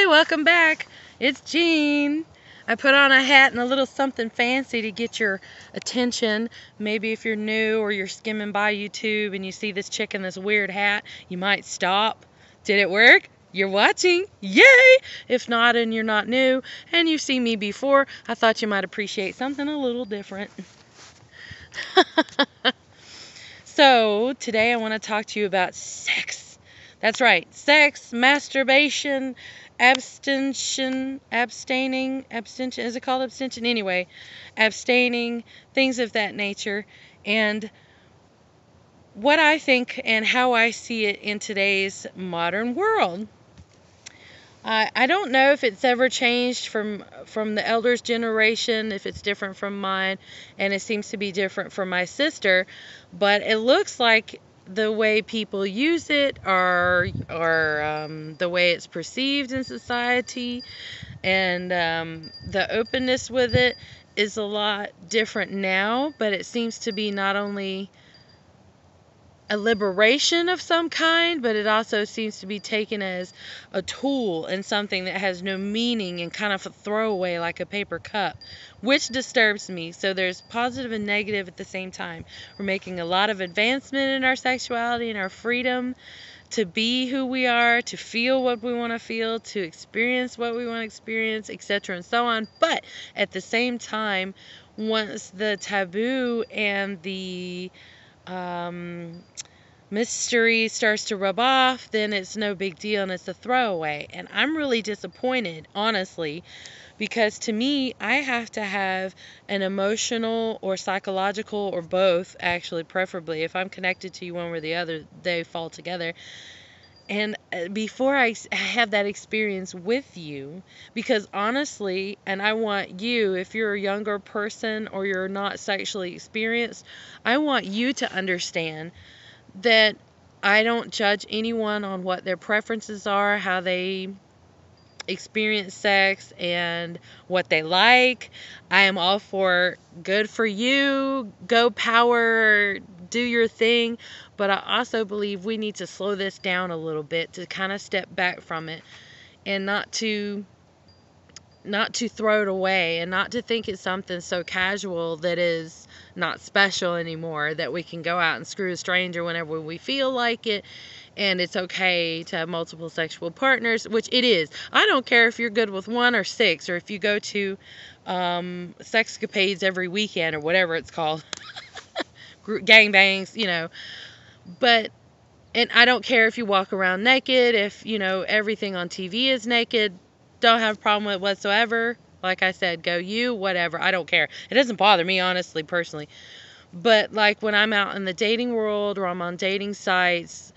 Hey, welcome back. It's Jean. I put on a hat and a little something fancy to get your attention. Maybe if you're new or you're skimming by YouTube and you see this chick in this weird hat, you might stop. Did it work? You're watching. Yay! If not and you're not new and you've seen me before, I thought you might appreciate something a little different. So, today I want to talk to you about sex. That's right, sex, masturbation, abstention, is it called abstention? Anyway, abstaining, things of that nature, and what I think and how I see it in today's modern world. I don't know if it's ever changed from the elders' generation, if it's different from mine, and it seems to be different from my sister, but it looks like the way people use it or the way it's perceived in society and the openness with it is a lot different now, but it seems to be not only a liberation of some kind, but it also seems to be taken as a tool and something that has no meaning and kind of a throwaway like a paper cup, which disturbs me. So there's positive and negative at the same time. We're making a lot of advancement in our sexuality and our freedom to be who we are, to feel what we want to feel, to experience what we want to experience, etc. and so on. But at the same time, once the taboo and the mystery starts to rub off, then it's no big deal and it's a throwaway. And I'm really disappointed, honestly, because to me, I have to have an emotional or psychological or both, actually, preferably. If I'm connected to you one way or the other, they fall together. And before I have that experience with you, because honestly, and I want you, if you're a younger person or you're not sexually experienced, I want you to understand that I don't judge anyone on what their preferences are, how they experience sex, and what they like. I am all for good for you, go power, do your thing, but I also believe we need to slow this down a little bit to kind of step back from it and not to throw it away and not to think it's something so casual that is not special anymore, that we can go out and screw a stranger whenever we feel like it, and it's okay to have multiple sexual partners, which it is. I don't care if you're good with 1 or 6, or if you go to sexcapades every weekend or whatever it's called, gangbangs, but and I don't care if you walk around naked, if everything on TV is naked. Don't have a problem with it whatsoever. Like I said, go you, whatever. I don't care. It doesn't bother me, honestly, personally. But like when I'm out in the dating world or I'm on dating sites,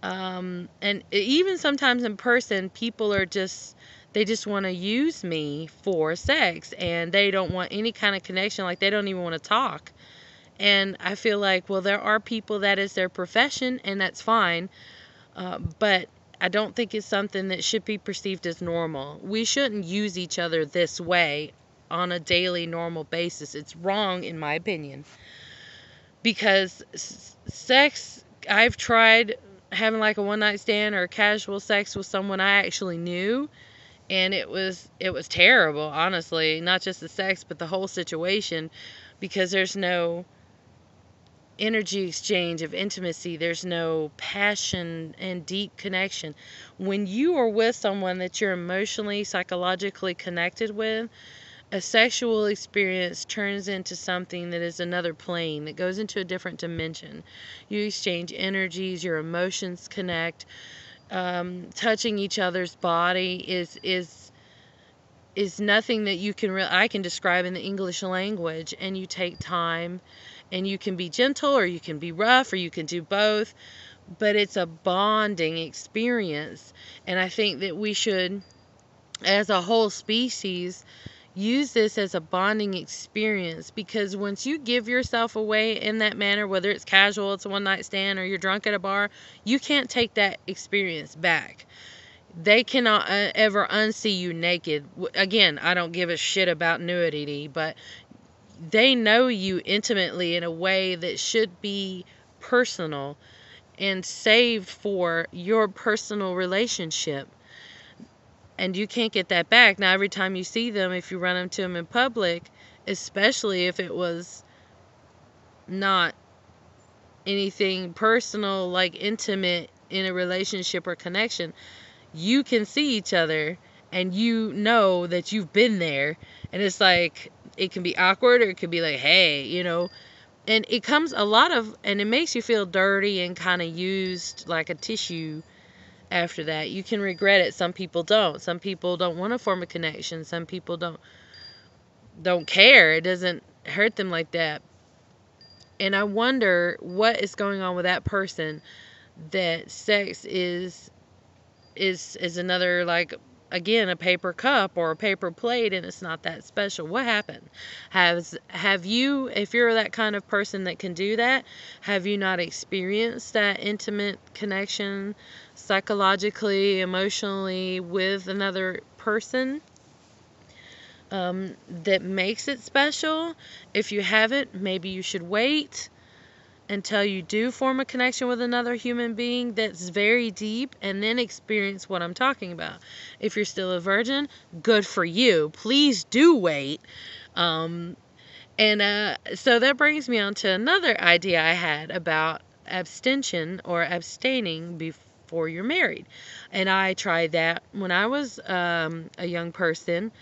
and even sometimes in person, people are they just want to use me for sex, and they don't want any kind of connection. Like they don't even want to talk. And I feel like, well, there are people that is their profession, and that's fine. But I don't think it's something that should be perceived as normal. We shouldn't use each other this way on a daily, normal basis. It's wrong, in my opinion. Because sex, I've tried having like a one-night stand or casual sex with someone I actually knew, and it was terrible, honestly. Not just the sex, but the whole situation, because there's no energy exchange of intimacy. There's no passion and deep connection. When you are with someone that you're emotionally, psychologically connected with, a sexual experience turns into something that is another plane, that goes into a different dimension. You exchange energies, your emotions connect. Touching each other's body is nothing that I can describe in the English language, and you take time. And you can be gentle, or you can be rough, or you can do both. But it's a bonding experience. And I think that we should, as a whole species, use this as a bonding experience. Because once you give yourself away in that manner, whether it's casual, it's a one-night stand, or you're drunk at a bar, you can't take that experience back. They cannot ever unsee you naked. Again, I don't give a shit about nudity, but they know you intimately in a way that should be personal and saved for your personal relationship. and you can't get that back. Now, every time you see them, if you run into them in public, especially if it was not anything personal, like intimate in a relationship or connection, you can see each other and you know that you've been there. And it's like, it can be awkward, or it could be like, hey, and it comes a lot of, and it makes you feel dirty and kind of used like a tissue after that. You can regret it. Some people don't. Some people don't want to form a connection. Some people don't care. It doesn't hurt them like that. And I wonder what is going on with that person, that sex is another, like, again, a paper cup or a paper plate, and it's not that special. What happened? Have you, if you're that kind of person that can do that, have you not experienced that intimate connection psychologically, emotionally with another person, that makes it special? If you haven't, maybe you should wait until you do form a connection with another human being that's very deep, and then experience what I'm talking about. If you're still a virgin, good for you. Please do wait. So that brings me on to another idea I had about abstention, or abstaining before you're married. And I tried that when I was a young person.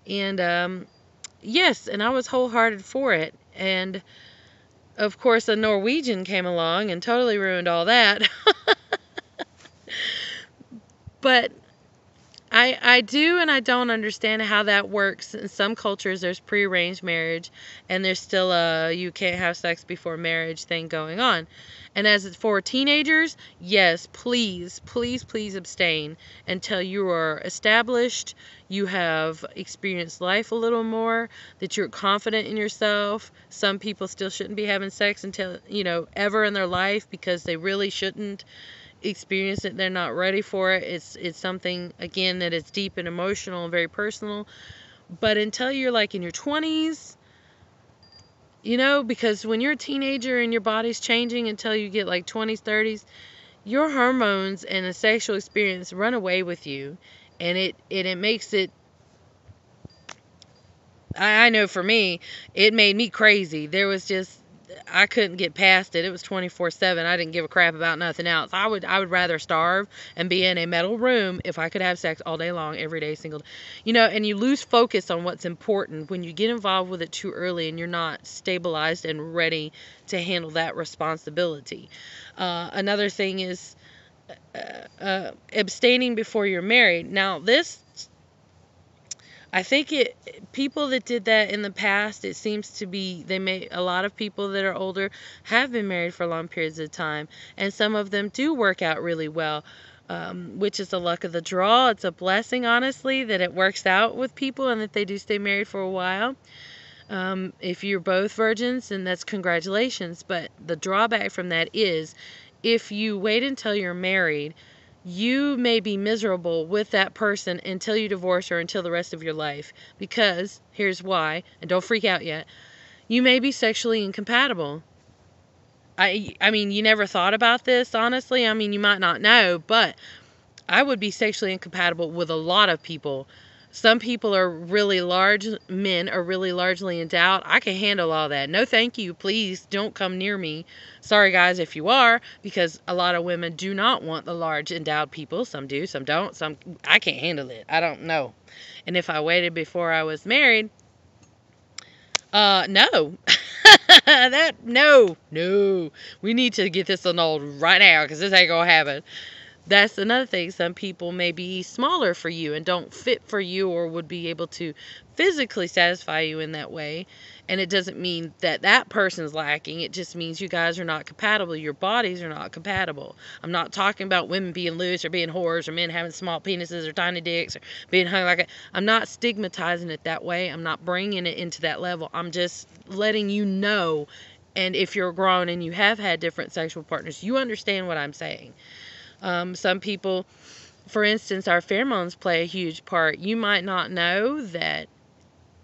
And yes, and I was wholehearted for it. And of course, a Norwegian came along and totally ruined all that. But I do and I don't understand how that works. In some cultures, there's prearranged marriage, and there's still a you can't have sex before marriage thing going on. And as for teenagers, yes, please, please, please abstain until you are established, you have experienced life a little more, that you're confident in yourself. Some people still shouldn't be having sex until, ever in their life, because they really shouldn't experience it. They're not ready for it. It's something, again, that is deep and emotional and very personal. But until you're like in your 20s, because when you're a teenager and your body's changing until you get like 20s, 30s, your hormones and the sexual experience run away with you. And it makes it, I know for me, it made me crazy. There was just, I couldn't get past it. It was 24/7. I didn't give a crap about nothing else. I would rather starve and be in a metal room if I could have sex all day long, every day, single day. And you lose focus on what's important when you get involved with it too early and you're not stabilized and ready to handle that responsibility. Another thing is abstaining before you're married. Now, this, I think people that did that in the past, it seems to be, a lot of people that are older have been married for long periods of time, and some of them do work out really well, which is the luck of the draw. It's a blessing, honestly, that it works out with people and that they do stay married for a while. If you're both virgins, then that's congratulations. But the drawback from that is, if you wait until you're married, you may be miserable with that person until you divorce, or until the rest of your life. Because, here's why, and don't freak out yet, you may be sexually incompatible. I mean, you never thought about this, honestly. I mean, you might not know, but I would be sexually incompatible with a lot of people. Some people are really large, men are really largely endowed. I can handle all that. No, thank you. Please don't come near me. Sorry, guys, if you are, because a lot of women do not want the large endowed people. Some do, some don't. I can't handle it. I don't know. And if I waited before I was married, no. No. We need to get this annulled right now, because this ain't gonna happen. That's another thing. Some people may be smaller for you and don't fit for you, or would be able to physically satisfy you in that way. And it doesn't mean that that person's lacking. It just means you guys are not compatible. Your bodies are not compatible. I'm not talking about women being loose or being whores, or men having small penises or tiny dicks, or being hung like a... I'm not stigmatizing it that way. I'm not bringing it into that level. I'm just letting you know. And if you're grown and you have had different sexual partners, you understand what I'm saying. Some people, for instance, our pheromones play a huge part. You might not know that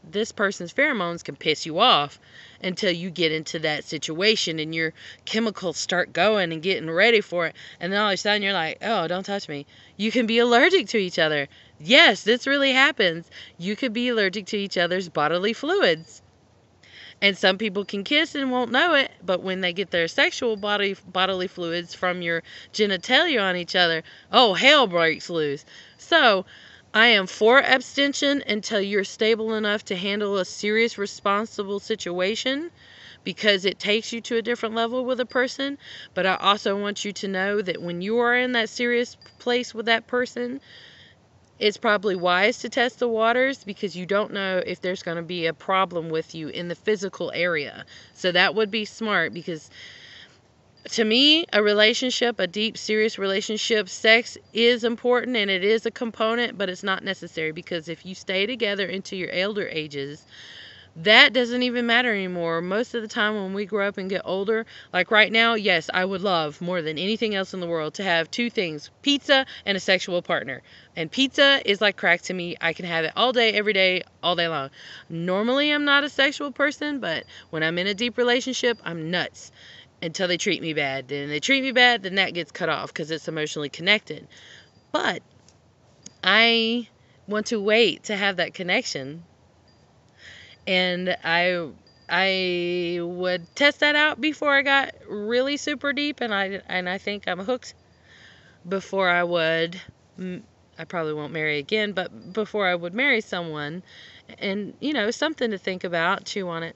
this person's pheromones can piss you off until you get into that situation and your chemicals start going and getting ready for it. And then all of a sudden you're like, oh, don't touch me. You can be allergic to each other. Yes, this really happens. You could be allergic to each other's bodily fluids. And some people can kiss and won't know it, but when they get their sexual bodily fluids from your genitalia on each other, oh, hell breaks loose. So, I am for abstention until you're stable enough to handle a serious, responsible situation because it takes you to a different level with a person. But I also want you to know that when you are in that serious place with that person, it's probably wise to test the waters because you don't know if there's going to be a problem with you in the physical area. So that would be smart because to me, a relationship, a deep, serious relationship, sex is important and it is a component, but it's not necessary because if you stay together into your elder ages, that doesn't even matter anymore. Most of the time when we grow up and get older, like right now, yes, I would love more than anything else in the world to have two things, pizza and a sexual partner. And pizza is like crack to me. I can have it all day, every day, all day long. Normally, I'm not a sexual person, but when I'm in a deep relationship, I'm nuts until they treat me bad. Then they treat me bad, then that gets cut off because it's emotionally connected. But I want to wait to have that connection, and I would test that out before I got really super deep, and I think I'm hooked before I would. I probably won't marry again, but before I would marry someone, and something to think about, chew on it.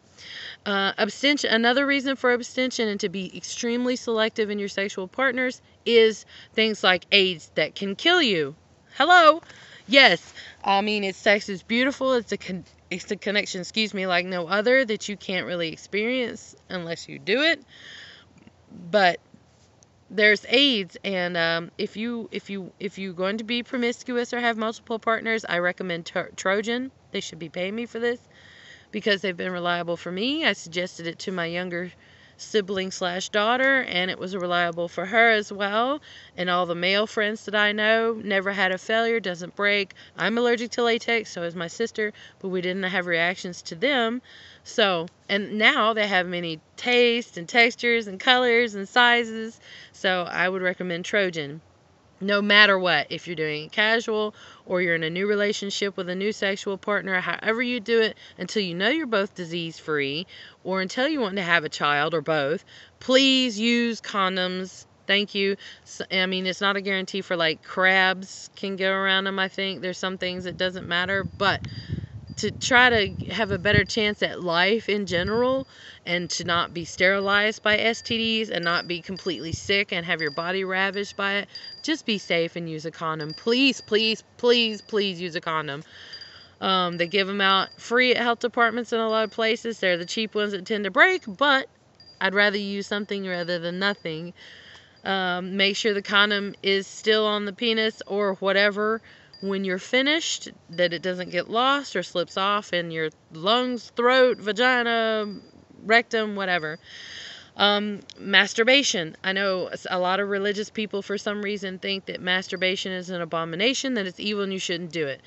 Abstention. Another reason for abstention and to be extremely selective in your sexual partners is things like AIDS that can kill you. Hello. Yes, I mean, sex is beautiful. It's a connection, like no other that you can't really experience unless you do it. But there's AIDS, and if you're going to be promiscuous or have multiple partners, I recommend Trojan. They should be paying me for this because they've been reliable for me. I suggested it to my younger sibling/daughter, and it was reliable for her as well. And all the male friends that I know, never had a failure, doesn't break. I'm allergic to latex, so is my sister, but we didn't have reactions to them. So, and now they have many tastes and textures and colors and sizes. So I would recommend Trojan. No matter what, if you're doing it casual or you're in a new relationship with a new sexual partner, however you do it, until you know you're both disease free or until you want to have a child or both, please use condoms. Thank you. I mean, it's not a guarantee for like crabs can go around them. I think there's some things that doesn't matter, but to try to have a better chance at life in general and to not be sterilized by STDs and not be completely sick and have your body ravaged by it, just be safe and use a condom. Please, please, please, please use a condom. They give them out free at health departments in a lot of places. They're the cheap ones that tend to break, but I'd rather use something rather than nothing. Make sure the condom is still on the penis or whatever when you're finished, that it doesn't get lost or slips off in your lungs, throat, vagina, rectum, whatever. Masturbation. I know a lot of religious people for some reason think that masturbation is an abomination, that it's evil and you shouldn't do it.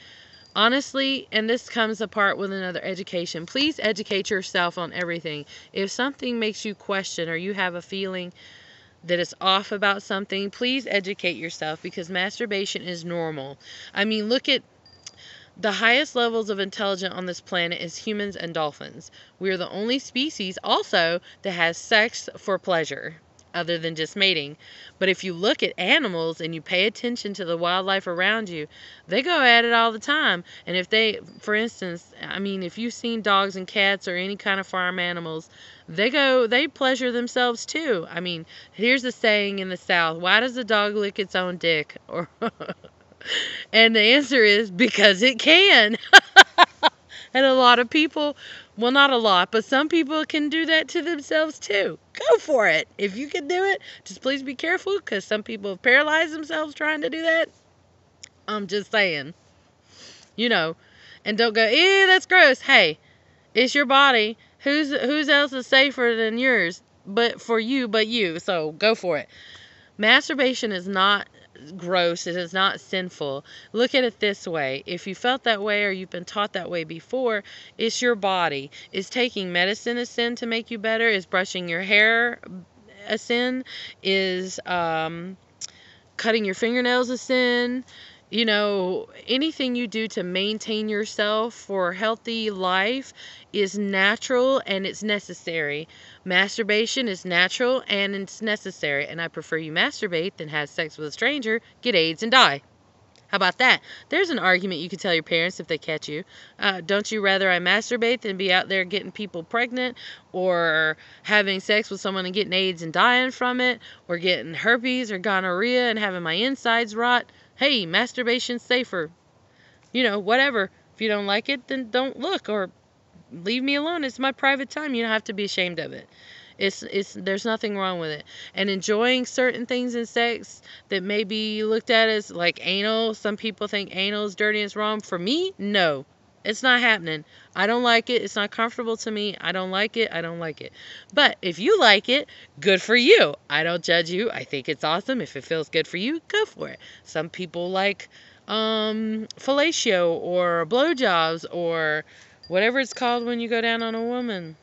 Honestly, and this comes apart with another education, please educate yourself on everything. If something makes you question or you have a feeling that is off about something, please educate yourself because masturbation is normal. I mean, look at the highest levels of intelligence on this planet is humans and dolphins. We are the only species also that has sex for pleasure other than just mating. But if you look at animals and you pay attention to the wildlife around you, they go at it all the time. And if they, for instance, I mean, if you've seen dogs and cats or any kind of farm animals, they pleasure themselves too. I mean, here's a saying in the South, why does a dog lick its own dick? Or and the answer is because it can. And a lot of people, well, not a lot, but some people can do that to themselves too. Go for it. If you can do it, just please be careful because some people have paralyzed themselves trying to do that. I'm just saying. And don't go, ew, that's gross. Hey, it's your body. Whose else is safer than yours? But you. So go for it. Masturbation is not gross. It is not sinful. Look at it this way. If you felt that way or you've been taught that way before, it's your body. Is taking medicine a sin to make you better? Is brushing your hair a sin? Is cutting your fingernails a sin? You know, anything you do to maintain yourself for a healthy life is natural and it's necessary. Masturbation is natural and it's necessary. And I prefer you masturbate than have sex with a stranger, get AIDS, and die. How about that? There's an argument you could tell your parents if they catch you. Don't you rather I masturbate than be out there getting people pregnant, or having sex with someone and getting AIDS and dying from it, or getting herpes or gonorrhea and having my insides rot? Hey, masturbation's safer. You know, whatever. If you don't like it, then don't look, or leave me alone. It's my private time. You don't have to be ashamed of it. It's there's nothing wrong with it. And enjoying certain things in sex that may be looked at as like anal. Some people think anal is dirty and it's wrong. For me, no. It's not happening. I don't like it. It's not comfortable to me. I don't like it. I don't like it. But if you like it, good for you. I don't judge you. I think it's awesome. If it feels good for you, go for it. Some people like fellatio or blowjobs or whatever it's called when you go down on a woman.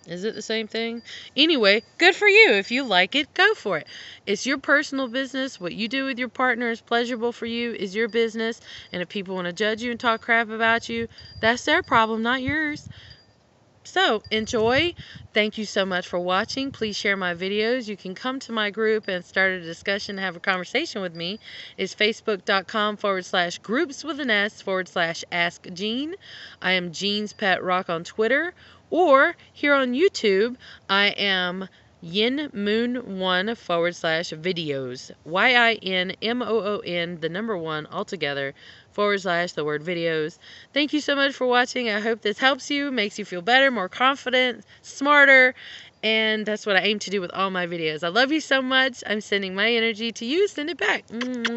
Is it the same thing? Anyway, good for you. If you like it, go for it. It's your personal business. What you do with your partner is pleasurable for you, is your business. And if people want to judge you and talk crap about you, that's their problem, not yours. So, enjoy. Thank you so much for watching. Please share my videos. You can come to my group and start a discussion, have a conversation with me. It's facebook.com/groups with an S/Ask Jean. I am Jean's Pet Rock on Twitter. Or here on YouTube, I am YinMoon1/videos. YINMOON, the number 1 altogether, / the word videos. Thank you so much for watching. I hope this helps you, makes you feel better, more confident, smarter. And that's what I aim to do with all my videos. I love you so much. I'm sending my energy to you. Send it back.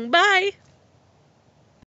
Bye.